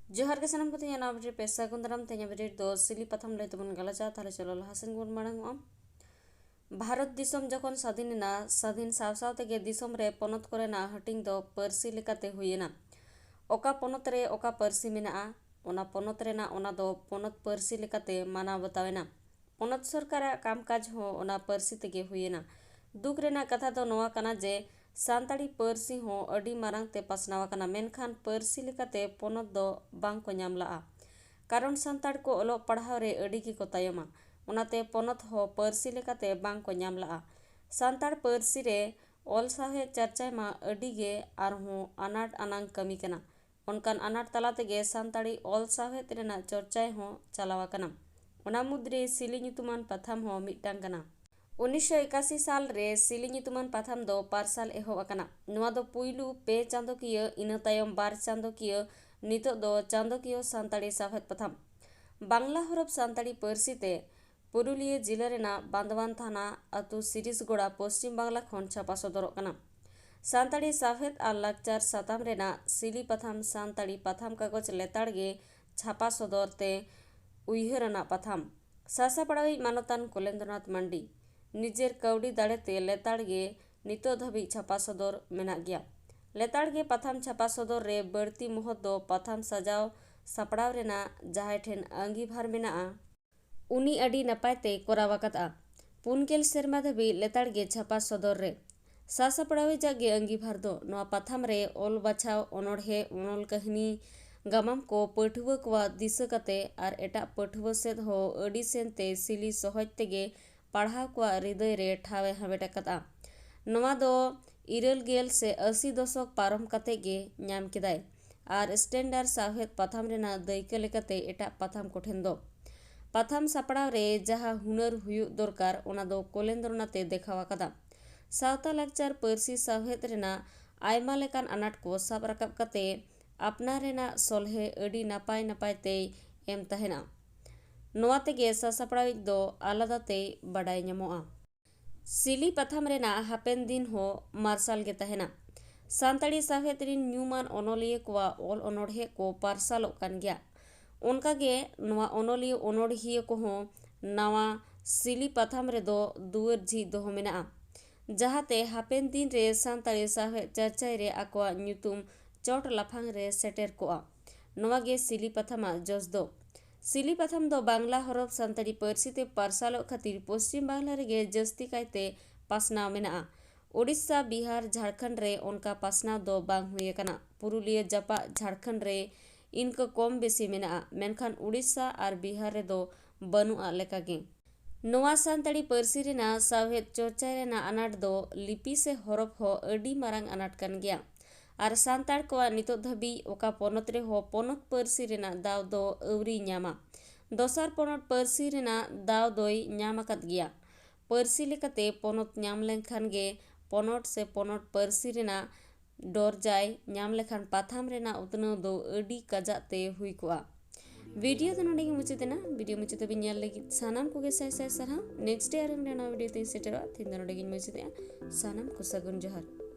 जोहार के सनम को तेज ना बजे पैसा कुंदरम तेज बजे दो सिली पथम ले तबन गलाचा थाले चलो लहासन गुण मांग भारत दिसम जखन स्वाधीन ना स्वाधीन साव साव तेगे दिसम रे पनत करे ना हटिंग दो परसी लेकाते हुयेना ओका पनत रे ओका परसी मेना ओना पनत रे ना ओना दो पनत परसी लेकाते माना बतावेना पनत सरकार कामकाज हो ओना परसी तेगे हुयेना दुख रेना कथा दो नोआ कना जे सानताड़ी परसी हो अडी मारंग ते पासनावा कना मेनखान परसी लेकाते पनत दो बांग को नाम लाआ कारण सानताड़ को ओलो पढ़ाव रे अडी की को तायमा ओनाते पनत हो परसी लेकाते बांग को नाम लाआ सानताड़ परसी रे ऑल साहे चर्चा मा अडी गे आरहों अनाट अनांग कमी कना उनकान अनाट तला तेगे सानताड़ी ऑल साहे तेरेना चर्चाय हो चलावा कना ओना मुद्रे सिली ᱧᱩᱛᱩᱢᱟᱱ पाथाम हो मिटांग कना 1981 साल रे सिली ᱧᱩᱛᱩᱢᱟᱱ पाथाम दो पारसाल एहो अकना नुआ दो पुइलु पे चांदोकिया इना तायम बार चांदोकिया नितो दो चांदोकिया सानताड़ी साफेद पाथाम बांग्ला हरफ सानताड़ी परसी ते पुरुलिया जिला रेना बांदवान थाना अतु सिरिसगोड़ा पश्चिम बांग्ला खन छापा सदरक कना सानताड़ी साफेद आर लाकचार साताम रेना सिली पाथाम सानताड़ी पाथाम कागज लेताड़ गे छापा सदर ते उइहरना पाथाम सासा पड़ावी मानतान कोलेंद्रनाथ मंडी निजेर कौड़ी दाड़ेते लेताड़ गे नितो धाबी छापा सदर मेना गया लेताड़ गे पाथाम छापा सदर रे बड़ती महत दो पाथाम सजाव सापड़ाव रेना जहाय ठेन अंगीभार मेना उनी अडी नपायते कोरावाकता पुनगेल सेरमा धाबी लेताड़ गे छापा सदर रे सासा पड़ावी जागे अंगीभार दो नोआ पाथाम रे ओल बाछाव ओनोढ़े ओनोल कहानी गामाम को पठुआ को दिशा कते आर एटा पठुआ सेद हो अडी सेनते सिली सहज तेगे पढ़ाव को हृदय रे ठावे हामेट कता नोआ दो 90 से 80 दशक पारम कते गे नाम केदाय आर स्टैंडर्ड साहेद पाथाम रेना दायका लेकाते एटा पाथाम कोठेन दो पाथाम सापड़ाव रे जहा हुनर हुयु दरकार ओना दो कोलेंद्रनाथे देखावा कदा सावता लाकचार परसी साहेद रेना आयमा लेकान अनाट को साब राकाब कते अपना रेना सोलहे अडी नापाय नापाय ते एम तहेना नोआ तेगे सासापड़ावी दो आलादा ते बड़ाय ᱧᱟᱢᱚᱜᱼᱟ सिली पाथाम रेना हापेन दिन हो मार्शल गे तहेना सानताड़ी साहेद रिन न्यूमान ओनोलिया को ओल ओनोढ़े को पार्सालों कान गया उनका गे नोआ ओनोलिया ओनोढ़िया को हो नवा सिली पाथाम रे दो दुवर झी दो मेना जहाते हापेन दिन रे सानताड़ी साहेद चर्चा रे आकोआ ᱧᱩᱛᱩᱢ चोट लाफांग रे सेटेर कोआ नोआ गे सिली पाथामा जस दो सिली पाथाम दो बांग्ला हरफ सानताड़ी परसी ते पार्सालो खातिर पश्चिम बांग्ला रे जस्ती कायते पासनाव मेना ओडिशा बिहार झारखंड रे उनका पासनाव दो बांग हुए कना पुरुलिया जापा झारखंड रे इनका कम बेसी मेना मेनखान ओडिशा आर बिहार रे दो बनुआ लेका गे नोआ सानताड़ी परसी रेना सावेद चर्चा रेना अनाट दो लिपि से हरफ हो अडी मारांग अनाट कन गया आर सानताड़ को नितो धाबी ओका पनत रे हो पनत परसी रेना दाव दो अवरी ᱧᱟᱢᱟ दोसार पनत परसी रेना दाव दोय ᱧᱟᱢ आकाद गया परसी लेकाते पनत ᱧᱟᱢ लेनखान गे पनत से पनत परसी रेना डर जाय ᱧᱟᱢ लेखान पाथाम रेना उतनो दो अडी काजाते हुई कोआ वीडियो तो नोडे मुचातेना वीडियो मुचाते भी ᱧᱮᱞ लगी सानाम को गे साय साय सरहा नेक्स्ट डे आरो नया वीडियो ते सेटेरा थिन नोडे मुचाते सानाम को सगुन जोहार।